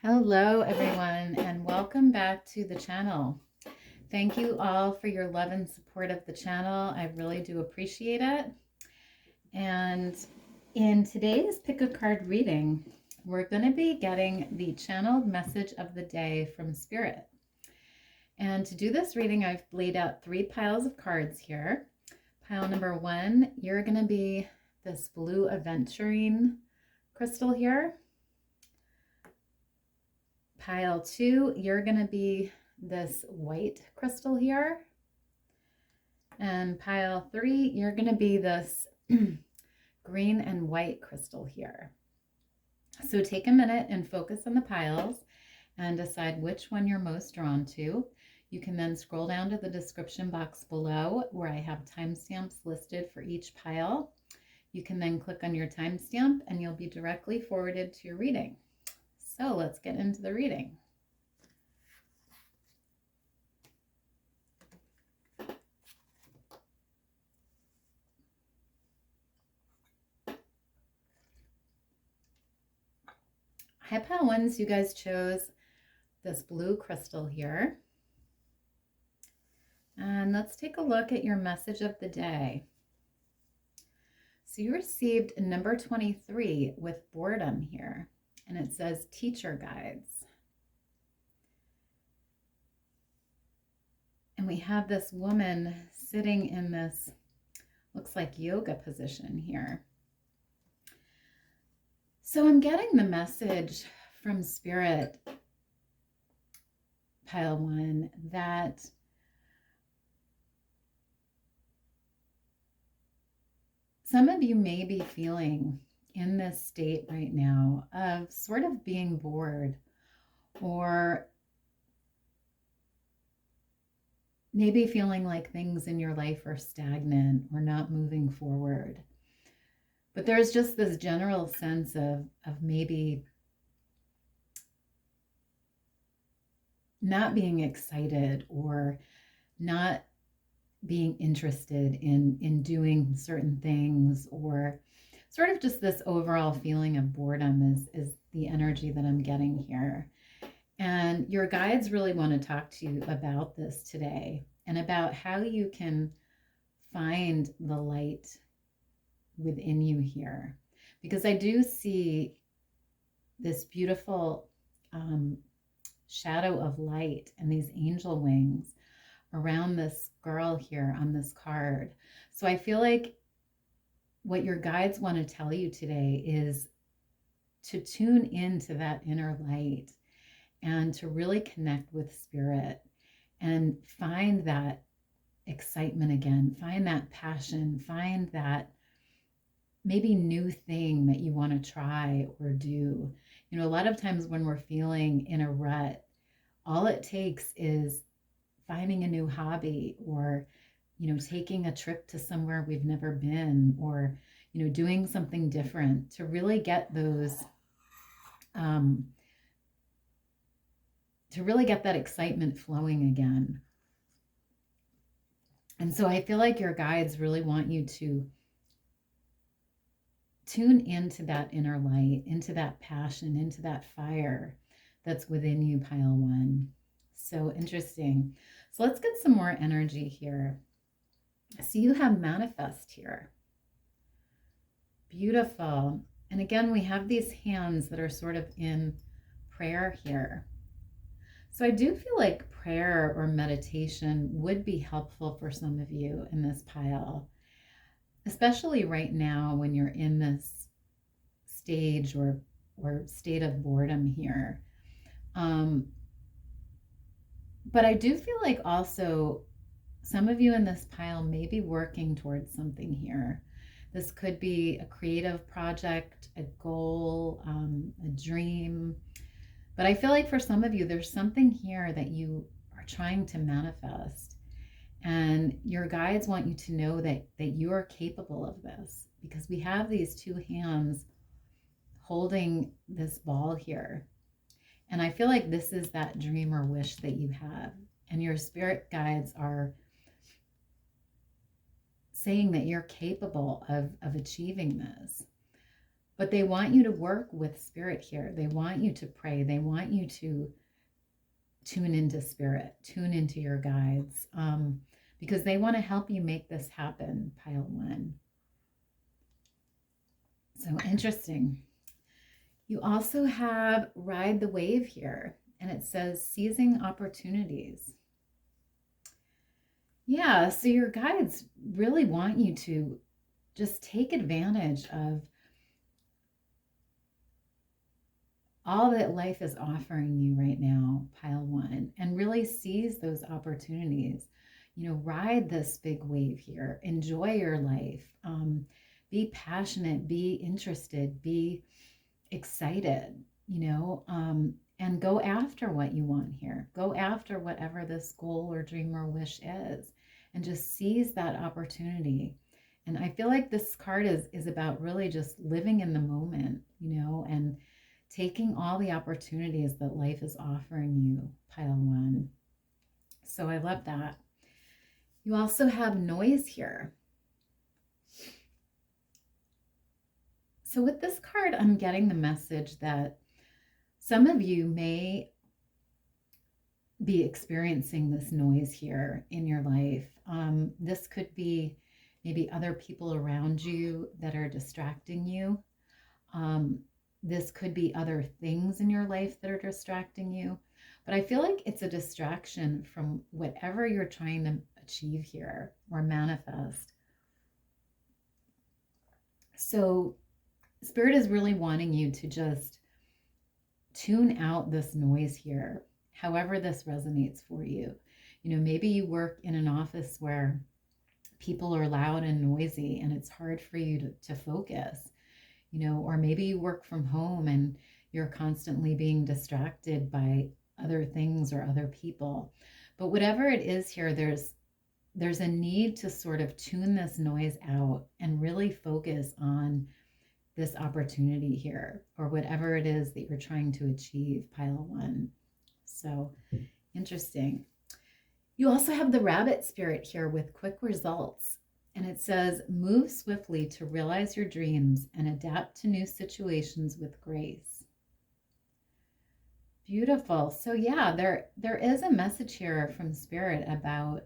Hello, everyone, and welcome back to the channel. Thank you all for your love and support of the channel. I really do appreciate it. And in today's Pick a Card reading, we're going to be getting the channeled message of the day from Spirit. And to do this reading, I've laid out 3 piles of cards here. Pile number 1, you're going to be this blue aventurine crystal here. Pile 2, you're going to be this white crystal here. And pile 3, you're going to be this green and white crystal here. So take a minute and focus on the piles and decide which one you're most drawn to. You can then scroll down to the description box below where I have timestamps listed for each pile. You can then click on your timestamp and you'll be directly forwarded to your reading. So let's get into the reading. Hi, pile 1s, you guys chose this blue crystal here. And let's take a look at your message of the day. So you received number 23 with boredom here, and it says teacher guides. And we have this woman sitting in this, looks like yoga position here. So I'm getting the message from Spirit, pile 1, that some of you may be feeling in this state right now of sort of being bored, or maybe feeling like things in your life are stagnant or not moving forward. But there's just this general sense of maybe not being excited or not being interested in doing certain things, or sort of just this overall feeling of boredom is the energy that I'm getting here. And your guides really want to talk to you about this today and about how you can find the light within you here, because I do see this beautiful shadow of light and these angel wings around this girl here on this card. So I feel like what your guides want to tell you today is to tune into that inner light and to really connect with Spirit and find that excitement again, find that passion, find that maybe new thing that you want to try or do. You know, a lot of times when we're feeling in a rut, all it takes is finding a new hobby, or, you know, taking a trip to somewhere we've never been, or, you know, doing something different to really get those, to really get that excitement flowing again. And so I feel like your guides really want you to tune into that inner light, into that passion, into that fire that's within you, pile 1. So interesting. So let's get some more energy here. So you have manifest here. Beautiful. And again, we have these hands that are sort of in prayer here. So I do feel like prayer or meditation would be helpful for some of you in this pile, especially right now when you're in this stage or state of boredom here. But I do feel like also some of you in this pile may be working towards something here. This could be a creative project, a goal, a dream. But I feel like for some of you, there's something here that you are trying to manifest. And your guides want you to know that you are capable of this, because we have these 2 hands holding this ball here. And I feel like this is that dream or wish that you have. And your spirit guides are saying that you're capable of achieving this. But they want you to work with spirit here. They want you to pray. They want you to tune into spirit, tune into your guides, because they want to help you make this happen, pile one. So interesting. You also have ride the wave here, and it says seizing opportunities. Yeah, so your guides really want you to just take advantage of all that life is offering you right now, pile one, and really seize those opportunities. You know, ride this big wave here, enjoy your life, be passionate, be interested, be excited, and go after what you want here. Go after whatever this goal or dream or wish is, and just seize that opportunity. And I feel like this card is about really just living in the moment, and taking all the opportunities that life is offering you, pile one. So I love that. You also have noise here. So with this card, I'm getting the message that some of you may be experiencing this noise here in your life. This could be maybe other people around you that are distracting you. This could be other things in your life that are distracting you. But I feel like it's a distraction from whatever you're trying to achieve here or manifest. So Spirit is really wanting you to just tune out this noise here, however this resonates for you. Maybe you work in an office where people are loud and noisy and it's hard for you to focus, or maybe you work from home and you're constantly being distracted by other things or other people. But whatever it is here, there's a need to sort of tune this noise out and really focus on this opportunity here, or whatever it is that you're trying to achieve, pile one. So interesting. You also have the rabbit spirit here with quick results. And it says, move swiftly to realize your dreams and adapt to new situations with grace. Beautiful. So yeah, there is a message here from Spirit about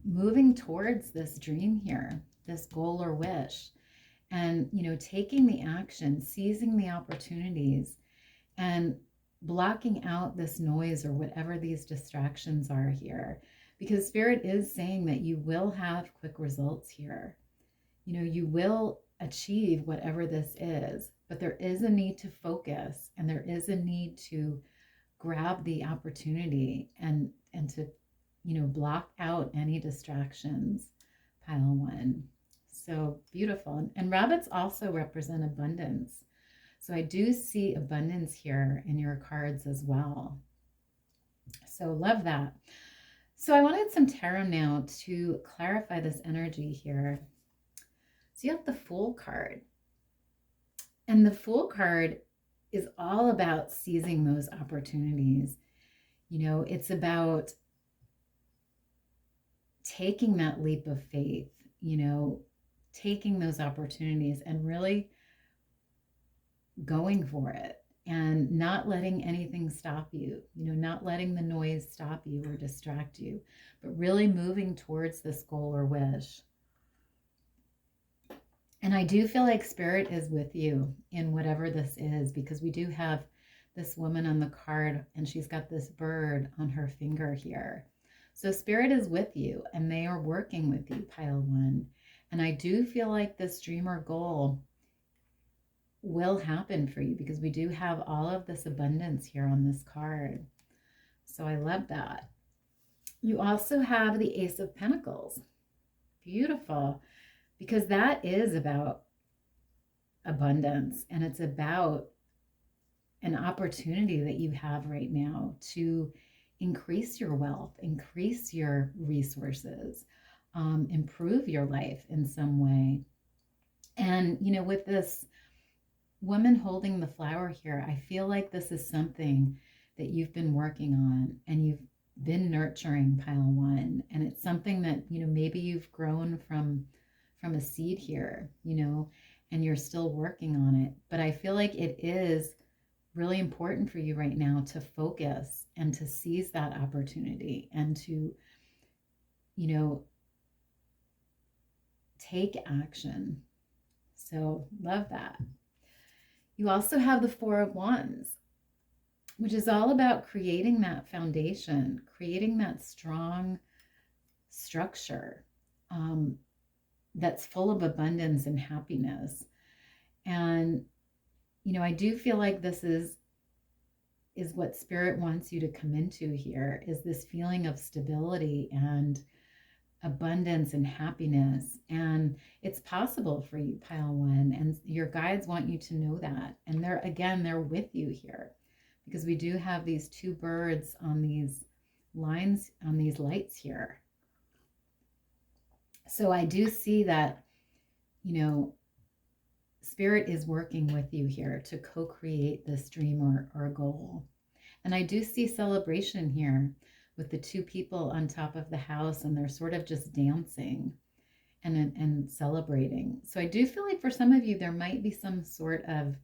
moving towards this dream here, this goal or wish. And, taking the action, seizing the opportunities, and blocking out this noise or whatever these distractions are here. Because Spirit is saying that you will have quick results here. You will achieve whatever this is, but there is a need to focus, and there is a need to grab the opportunity and to, block out any distractions, pile one. So beautiful. And rabbits also represent abundance. So I do see abundance here in your cards as well. So love that. So I wanted some tarot now to clarify this energy here. So you have the Fool card. And the Fool card is all about seizing those opportunities. It's about taking that leap of faith, taking those opportunities and really going for it and not letting anything stop you, not letting the noise stop you or distract you, but really moving towards this goal or wish. And I do feel like Spirit is with you in whatever this is, because we do have this woman on the card and she's got this bird on her finger here. So Spirit is with you and they are working with you, pile one. And I do feel like this dream or goal will happen for you, because we do have all of this abundance here on this card. So I love that. You also have the Ace of Pentacles. Beautiful. Because that is about abundance, and it's about an opportunity that you have right now to increase your wealth, increase your resources, improve your life in some way. And, with this woman holding the flower here, I feel like this is something that you've been working on and you've been nurturing, pile one. And it's something that, maybe you've grown from a seed here, and you're still working on it. But I feel like it is really important for you right now to focus and to seize that opportunity and to, you know, take action. So love that. You also have the Four of Wands, which is all about creating that foundation, creating that strong structure that's full of abundance and happiness. And, you know, I do feel like this is what Spirit wants you to come into here, is this feeling of stability and abundance and happiness. And it's possible for you, Pile One, and your guides want you to know that. And they're with you here, because we do have these two birds on these lines, on these lights here. So I do see that, you know, Spirit is working with you here to co-create this dream or goal. And I do see celebration here with the two people on top of the house, and they're sort of just dancing and celebrating. So I do feel like for some of you, there might be some sort of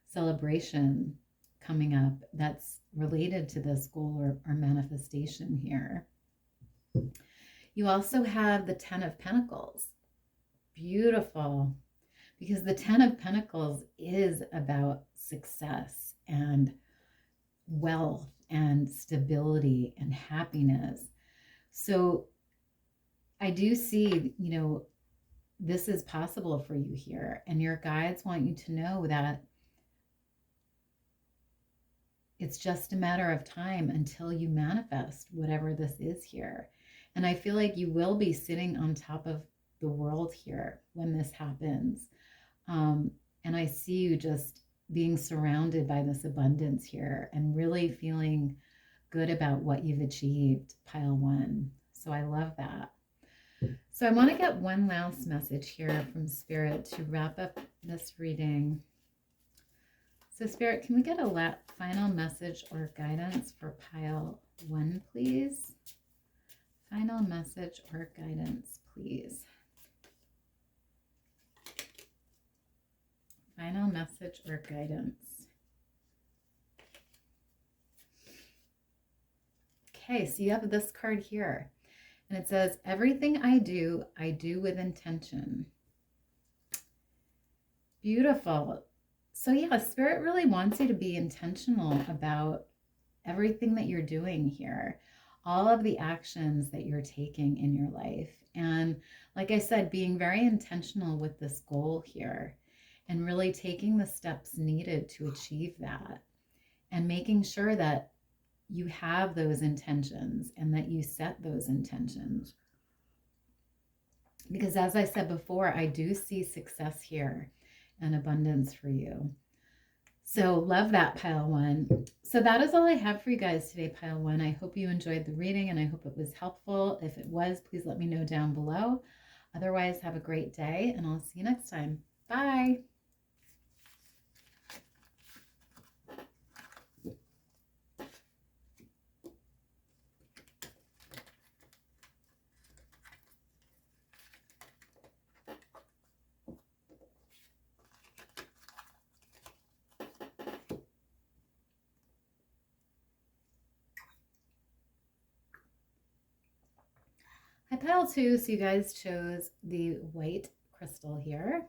celebration coming up that's related to this goal or manifestation here. You also have the Ten of Pentacles. Beautiful. Because the Ten of Pentacles is about success and wealth and stability and happiness. So I do see, you know, this is possible for you here. And your guides want you to know that it's just a matter of time until you manifest whatever this is here. And I feel like you will be sitting on top of the world here when this happens. And I see you just being surrounded by this abundance here and really feeling good about what you've achieved, Pile One. So I love that. So I want to get one last message here from Spirit to wrap up this reading. So Spirit, can we get a final message or guidance for Pile One, please? Final message or guidance, please. Final message or guidance. Okay, so you have this card here, and it says, everything I do with intention. Beautiful. So yeah, Spirit really wants you to be intentional about everything that you're doing here, all of the actions that you're taking in your life. And like I said, being very intentional with this goal here, and really taking the steps needed to achieve that, and making sure that you have those intentions and that you set those intentions. Because as I said before, I do see success here and abundance for you. So love that, Pile One. So that is all I have for you guys today, Pile One. I hope you enjoyed the reading and I hope it was helpful. If it was, please let me know down below. Otherwise, have a great day and I'll see you next time. Bye. Hi, Pile Two. So you guys chose the white crystal here.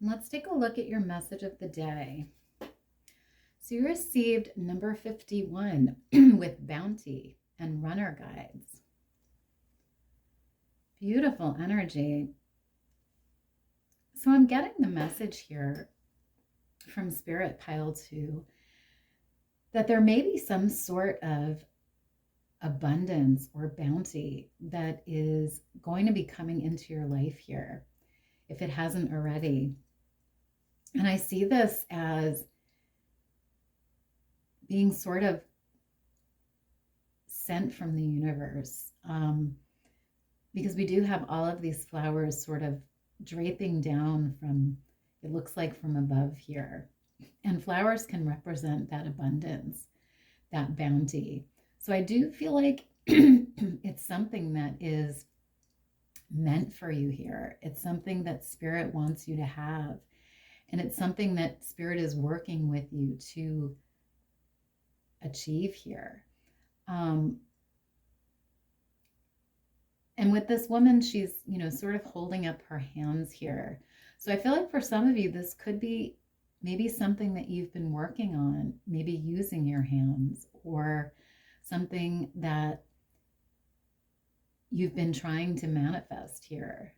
And let's take a look at your message of the day. So you received number 51 with bounty and runner guides. Beautiful energy. So I'm getting the message here from Spirit, Pile Two, that there may be some sort of abundance or bounty that is going to be coming into your life here, if it hasn't already. And I see this as being sort of sent from the universe, because we do have all of these flowers sort of draping down from, it looks like from above here. And flowers can represent that abundance, that bounty. So I do feel like it's something that is meant for you here. It's something that Spirit wants you to have. And it's something that Spirit is working with you to achieve here. And with this woman, she's, sort of holding up her hands here. So I feel like for some of you, this could be maybe something that you've been working on, maybe using your hands, or something that you've been trying to manifest here.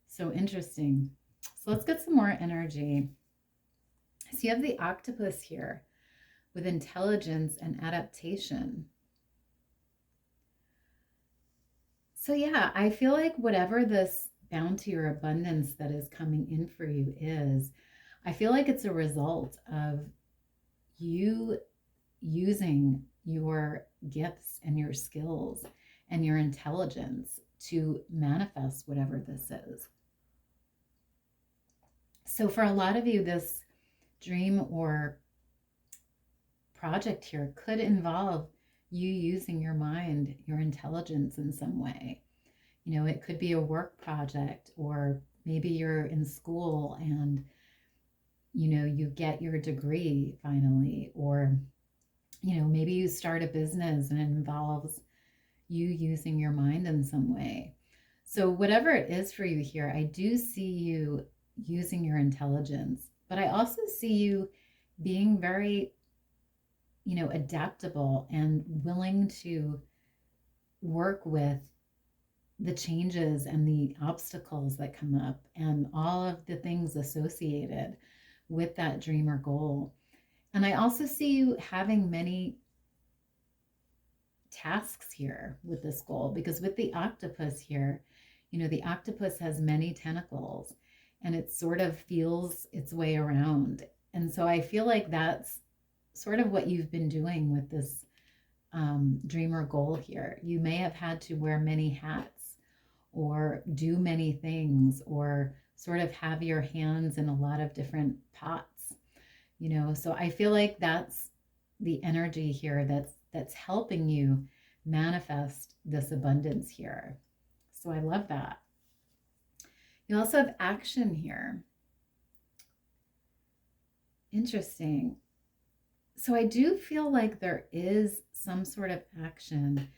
So interesting. So let's get some more energy. So you have the octopus here with intelligence and adaptation. So yeah, I feel like whatever this bounty or abundance that is coming in for you is, I feel like it's a result of you using your gifts and your skills and your intelligence to manifest whatever this is. So for a lot of you, this dream or project here could involve you using your mind, your intelligence in some way. It could be a work project, or maybe you're in school and, you get your degree finally, or, maybe you start a business and it involves you using your mind in some way. So whatever it is for you here, I do see you using your intelligence, but I also see you being very, adaptable and willing to work with the changes and the obstacles that come up and all of the things associated with that dream or goal. And I also see you having many tasks here with this goal, because with the octopus here, the octopus has many tentacles and it sort of feels its way around. And so I feel like that's sort of what you've been doing with this dream or goal here. You may have had to wear many hats or do many things, or sort of have your hands in a lot of different pots, so I feel like that's the energy here that's helping you manifest this abundance here. So I love that. You also have action here. Interesting. So I do feel like there is some sort of action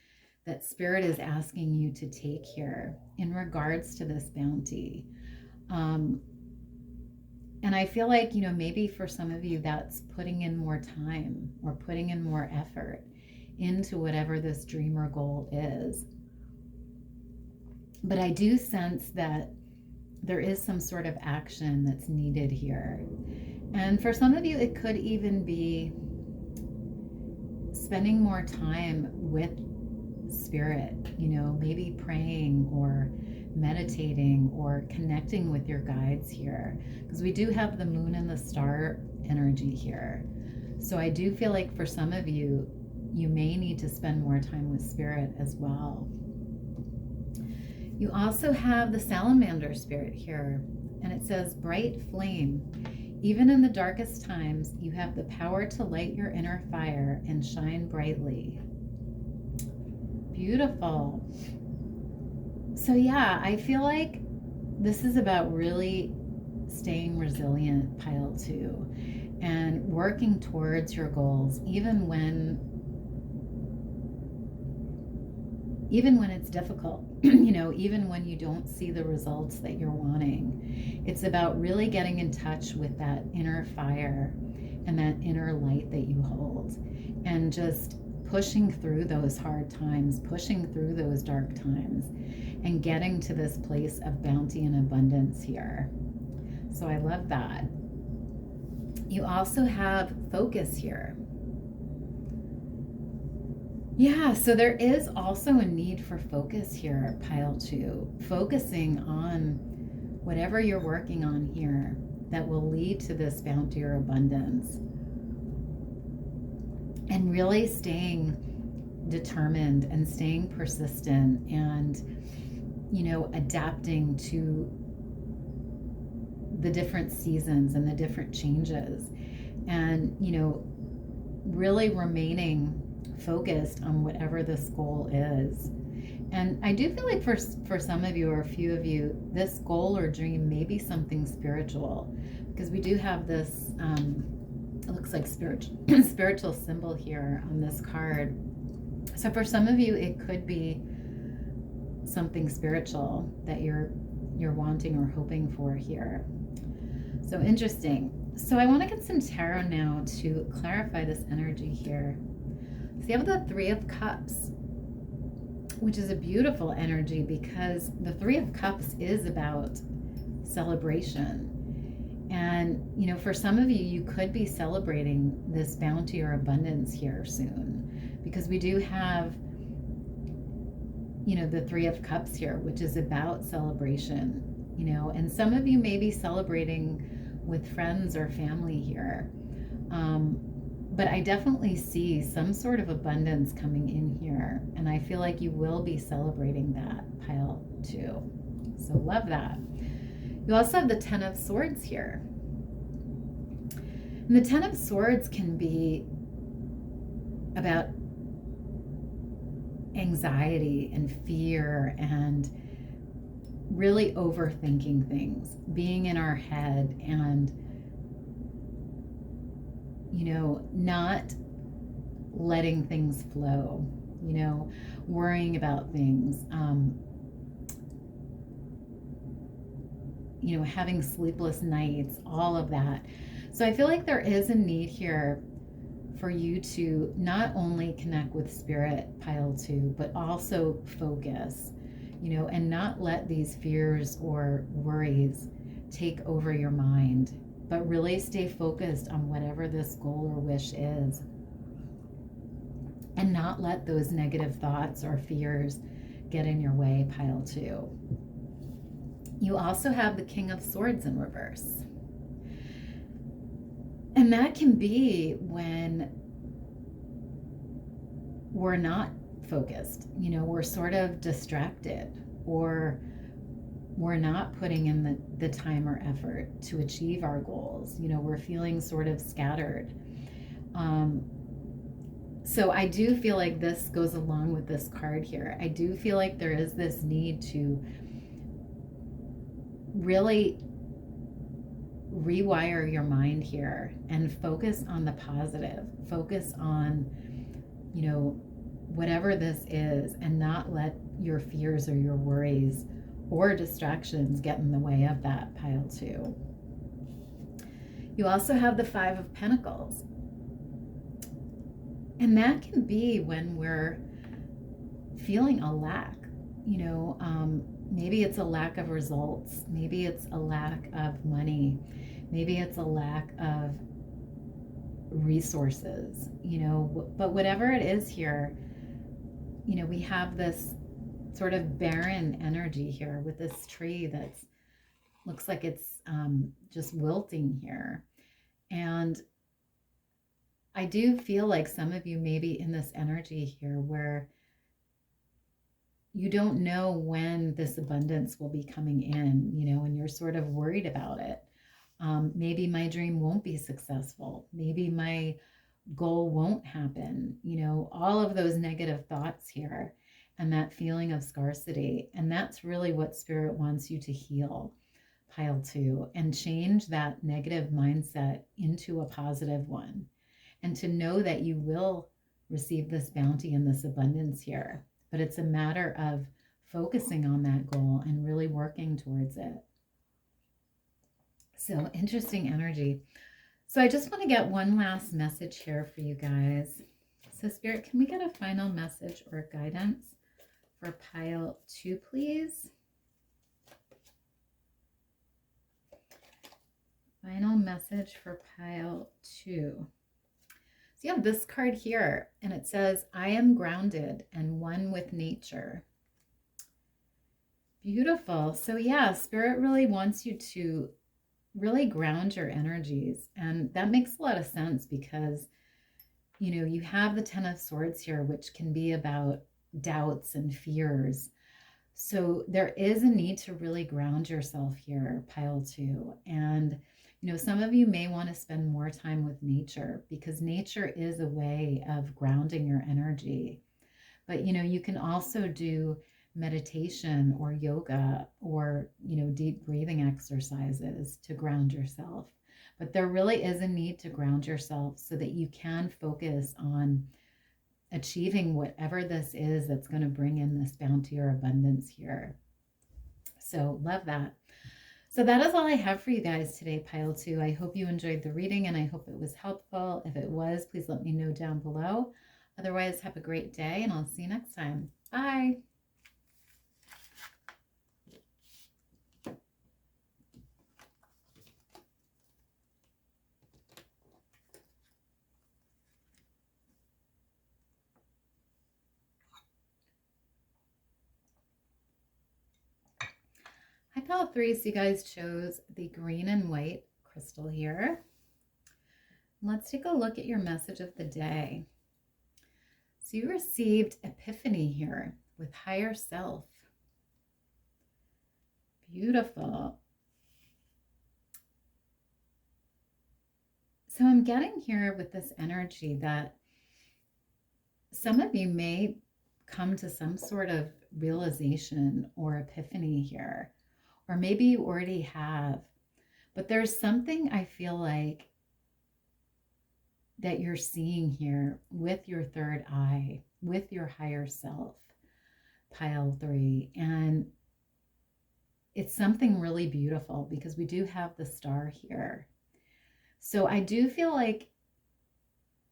that Spirit is asking you to take here in regards to this bounty. And I feel like, maybe for some of you, that's putting in more time or putting in more effort into whatever this dream or goal is. But I do sense that there is some sort of action that's needed here. And for some of you, it could even be spending more time with Spirit, maybe praying or meditating or connecting with your guides here, because we do have the moon and the star energy here. So I do feel like for some of you, you may need to spend more time with Spirit as well. You also have the salamander spirit here, and it says, bright flame. Even in the darkest times, you have the power to light your inner fire and shine brightly. Beautiful. So yeah, I feel like this is about really staying resilient, pile 2, and working towards your goals, even when it's difficult, even when you don't see the results that you're wanting. It's about really getting in touch with that inner fire and that inner light that you hold, and just pushing through those hard times, pushing through those dark times, and getting to this place of bounty and abundance here. So I love that. You also have focus here. Yeah, so there is also a need for focus here, pile 2. Focusing on whatever you're working on here that will lead to this bounty or abundance. And really staying determined and staying persistent and, adapting to the different seasons and the different changes. And, really remaining focused on whatever this goal is, And I do feel like for some of you or a few of you, this goal or dream may be something spiritual, because we do have this, it looks like spiritual symbol here on this card. So for some of you, it could be something spiritual that you're wanting or hoping for here. So interesting. So I want to get some tarot now to clarify this energy here. So you have the Three of Cups, which is a beautiful energy because the Three of Cups is about celebration. And, you know, for some of you, you could be celebrating this bounty or abundance here soon, because we do have, you know, the Three of Cups here, which is about celebration, you know, and some of you may be celebrating with friends or family here. But I definitely see some sort of abundance coming in here, and I feel like you will be celebrating that, pile 2. So love that. You also have the Ten of Swords here. And the Ten of Swords can be about anxiety and fear and really overthinking things, being in our head and, you know, not letting things flow, you know, worrying about things, you know, having sleepless nights, all of that. So I feel like there is a need here for you to not only connect with spirit, pile 2, but also focus, you know, and not let these fears or worries take over your mind, but really stay focused on whatever this goal or wish is, and not let those negative thoughts or fears get in your way, pile 2. You also have the King of Swords in reverse. And that can be when we're not focused, you know, we're sort of distracted, or we're not putting in the time or effort to achieve our goals. You know, we're feeling sort of scattered. So I do feel like this goes along with this card here. I do feel like there is this need to really rewire your mind here and focus on the positive, focus on, you know, whatever this is, and not let your fears or your worries or distractions get in the way of that, pile 2. You also have the Five of Pentacles. And that can be when we're feeling a lack, you know, maybe it's a lack of results, maybe it's a lack of money, maybe it's a lack of resources, you know, but whatever it is here, you know, we have this sort of barren energy here with this tree that's looks like it's just wilting here. And I do feel like some of you may be in this energy here where you don't know when this abundance will be coming in, you know, and you're sort of worried about it. Maybe my dream won't be successful. Maybe my goal won't happen, you know, all of those negative thoughts here and that feeling of scarcity. And that's really what Spirit wants you to heal, pile 2, and change that negative mindset into a positive one. And to know that you will receive this bounty and this abundance here. But it's a matter of focusing on that goal and really working towards it. So interesting energy. So I just want to get one last message here for you guys. So Spirit, can we get a final message or guidance for pile 2, please? Final message for pile 2. So you have this card here, and it says, I am grounded and one with nature. Beautiful. So yeah, Spirit really wants you to really ground your energies. And that makes a lot of sense because, you know, you have the Ten of Swords here, which can be about doubts and fears. So there is a need to really ground yourself here, pile 2. And you know, some of you may want to spend more time with nature because nature is a way of grounding your energy. But, you know, you can also do meditation or yoga or, deep breathing exercises to ground yourself. But there really is a need to ground yourself so that you can focus on achieving whatever this is that's going to bring in this bounty or abundance here. So love that. So that is all I have for you guys today, pile 2. I hope you enjoyed the reading and I hope it was helpful. If it was, please let me know down below. Otherwise, have a great day and I'll see you next time. Bye. Hi, pile 3. So you guys chose the green and white crystal here. Let's take a look at your message of the day. So you received epiphany here with higher self. Beautiful. So I'm getting here with this energy that some of you may come to some sort of realization or epiphany here, or maybe you already have, but there's something I feel like that you're seeing here with your third eye, with your higher self, pile 3. And it's something really beautiful because we do have the star here. So I do feel like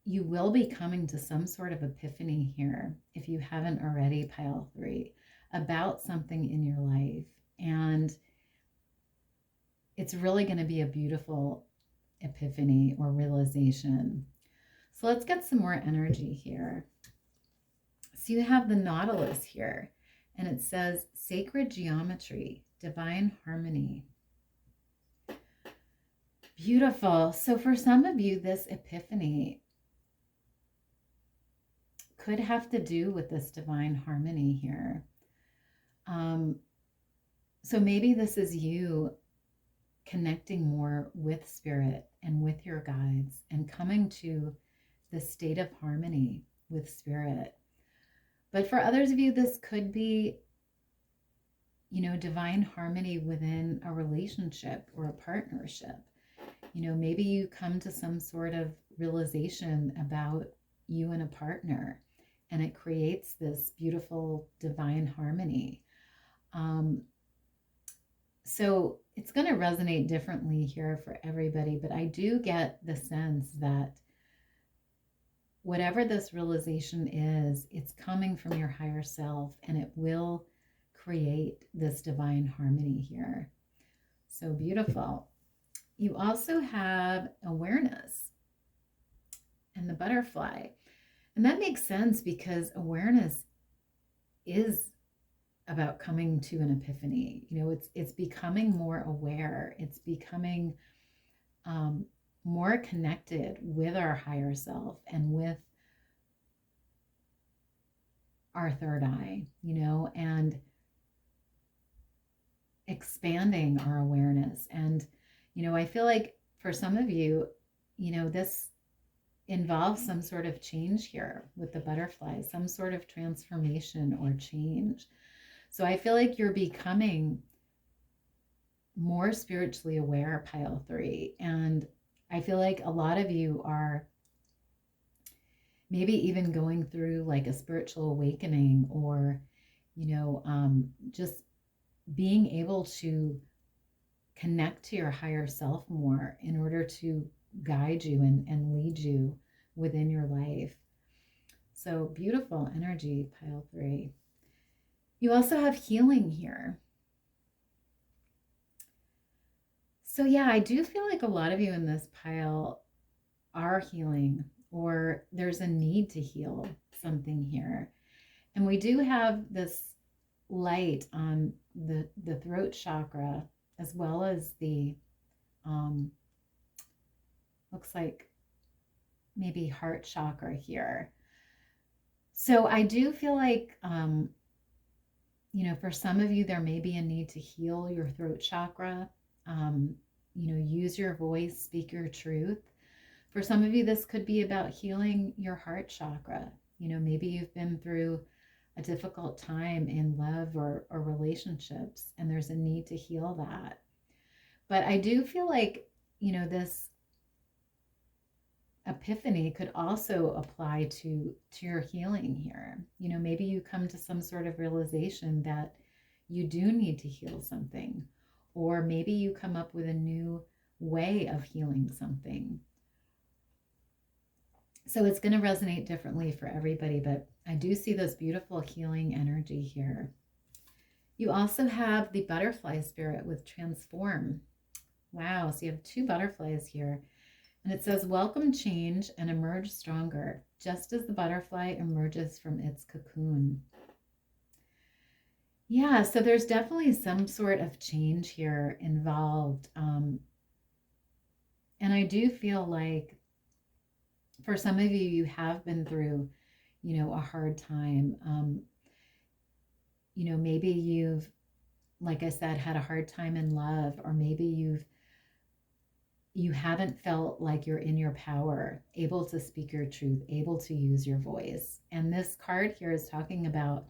you will be coming to some sort of epiphany here, if you haven't already, pile 3, about something in your life. And it's really going to be a beautiful epiphany or realization. So let's get some more energy here. So you have the Nautilus here, and it says sacred geometry, divine harmony. Beautiful. So for some of you, this epiphany could have to do with this divine harmony here. So maybe this is you connecting more with spirit and with your guides and coming to the state of harmony with spirit. But for others of you, this could be, divine harmony within a relationship or a partnership. Maybe you come to some sort of realization about you and a partner, and it creates this beautiful divine harmony. So it's going to resonate differently here for everybody, but I do get the sense that whatever this realization is, it's coming from your higher self, and it will create this divine harmony here. So beautiful. You also have awareness and the butterfly. And that makes sense because awareness is about coming to an epiphany. It's becoming more aware. It's becoming more connected with our higher self and with our third eye, and expanding our awareness. And, I feel like for some of you, this involves some sort of change here with the butterflies, some sort of transformation or change. So I feel like you're becoming more spiritually aware, pile 3. And I feel like a lot of you are maybe even going through like a spiritual awakening, or, just being able to connect to your higher self more in order to guide you and lead you within your life. So beautiful energy, pile 3. You also have healing here. So yeah, I do feel like a lot of you in this pile are healing, or there's a need to heal something here. And we do have this light on the throat chakra, as well as the, looks like maybe heart chakra here. So I do feel like, for some of you, there may be a need to heal your throat chakra. Use your voice, speak your truth. For some of you, this could be about healing your heart chakra. Maybe you've been through a difficult time in love or relationships, and there's a need to heal that. But I do feel like, this epiphany could also apply to your healing here. Maybe you come to some sort of realization that you do need to heal something, or maybe you come up with a new way of healing something. So it's going to resonate differently for everybody, but I do see this beautiful healing energy here. You also have the butterfly spirit with transform. Wow, so you have 2 butterflies here. And it says, welcome change and emerge stronger, just as the butterfly emerges from its cocoon. Yeah, so there's definitely some sort of change here involved. And I do feel like for some of you, you have been through, a hard time. Maybe you've, like I said, had a hard time in love, or maybe you haven't felt like you're in your power, able to speak your truth, able to use your voice. And this card here is talking about,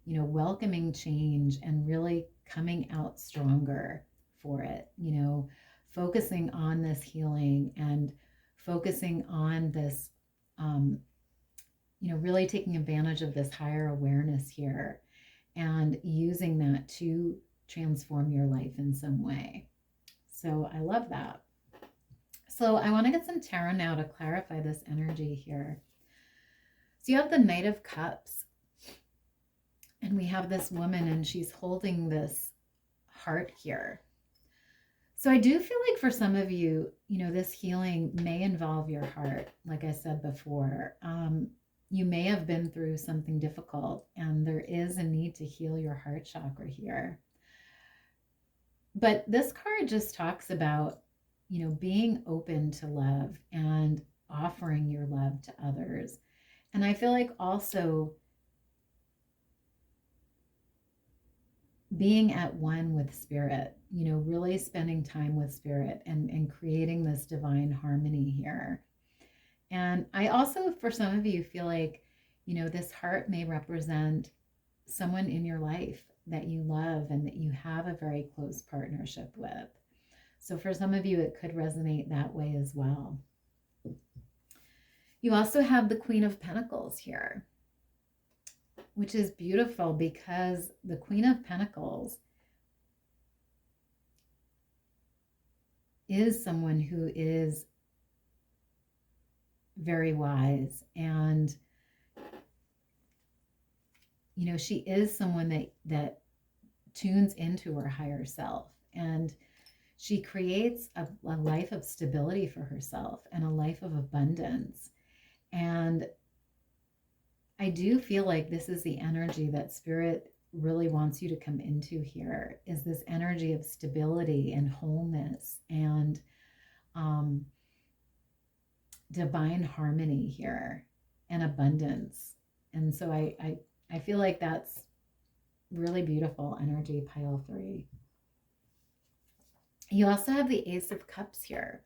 welcoming change and really coming out stronger for it, focusing on this healing and focusing on this, really taking advantage of this higher awareness here and using that to transform your life in some way. So I love that. So I want to get some tarot now to clarify this energy here. So you have the Knight of Cups, and we have this woman, and she's holding this heart here. So I do feel like for some of you, this healing may involve your heart. Like I said before, you may have been through something difficult, and there is a need to heal your heart chakra here. But this card just talks about, being open to love and offering your love to others. And I feel like also being at one with spirit, really spending time with spirit and creating this divine harmony here. And I also, for some of you, feel like, this heart may represent someone in your life that you love and that you have a very close partnership with. So for some of you, it could resonate that way as well. You also have the Queen of Pentacles here, which is beautiful because the Queen of Pentacles is someone who is very wise, and she is someone that tunes into her higher self, and she creates a life of stability for herself and a life of abundance. And I do feel like this is the energy that Spirit really wants you to come into here, is this energy of stability and wholeness and divine harmony here and abundance. And so I feel like that's really beautiful energy, pile 3. You also have the Ace of Cups here.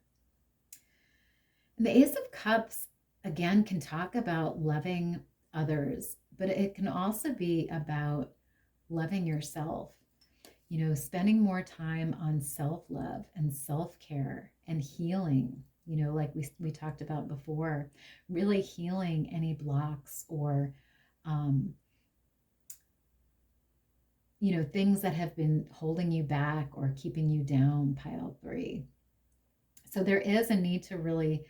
And the Ace of Cups, again, can talk about loving others, but it can also be about loving yourself, spending more time on self-love and self-care and healing, like we talked about before, really healing any blocks or, things that have been holding you back or keeping you down, pile 3. So there is a need to really,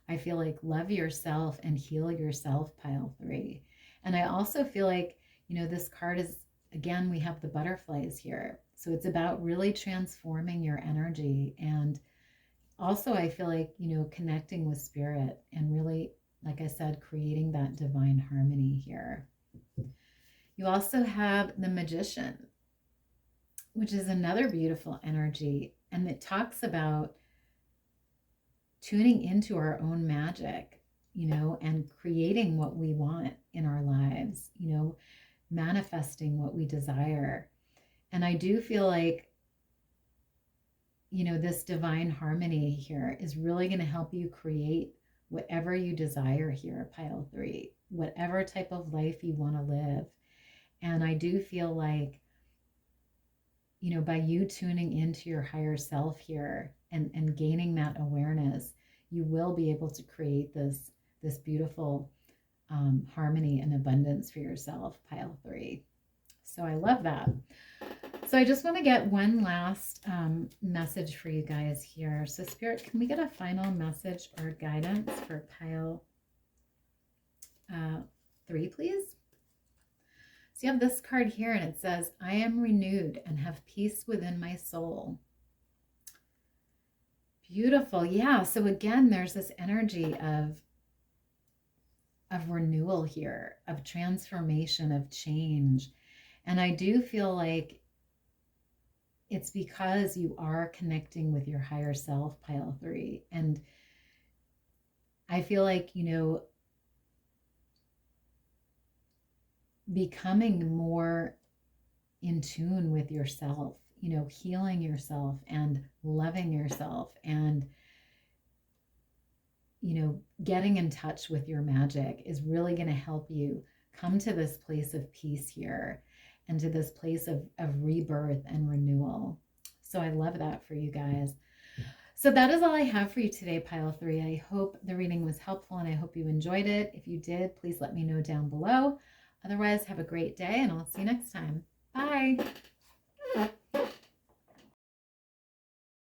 I feel like, love yourself and heal yourself, pile 3. And I also feel like, this card is, again, we have the butterflies here. So it's about really transforming your energy. And also I feel like, connecting with spirit and really, like I said, creating that divine harmony here. You also have the Magician, which is another beautiful energy. And it talks about tuning into our own magic, and creating what we want in our lives, manifesting what we desire. And I do feel like, this divine harmony here is really going to help you create whatever you desire here, pile 3, whatever type of life you want to live. And I do feel like, you know, by you tuning into your higher self here and gaining that awareness, you will be able to create this beautiful harmony and abundance for yourself, pile 3. So I love that. So I just want to get one last message for you guys here. So Spirit, can we get a final message or guidance for pile 3, please? So you have this card here and it says, I am renewed and have peace within my soul. Beautiful. Yeah. So again, there's this energy of renewal here, of transformation, of change. And I do feel like it's because you are connecting with your higher self, pile 3. And I feel like, you know, becoming more in tune with yourself, you know, healing yourself and loving yourself and, you know, getting in touch with your magic is really going to help you come to this place of peace here and to this place of rebirth and renewal. So I love that for you guys. So that is all I have for you today, pile 3. I hope the reading was helpful and I hope you enjoyed it. If you did, please let me know down below. Otherwise, have a great day and I'll see you next time. Bye.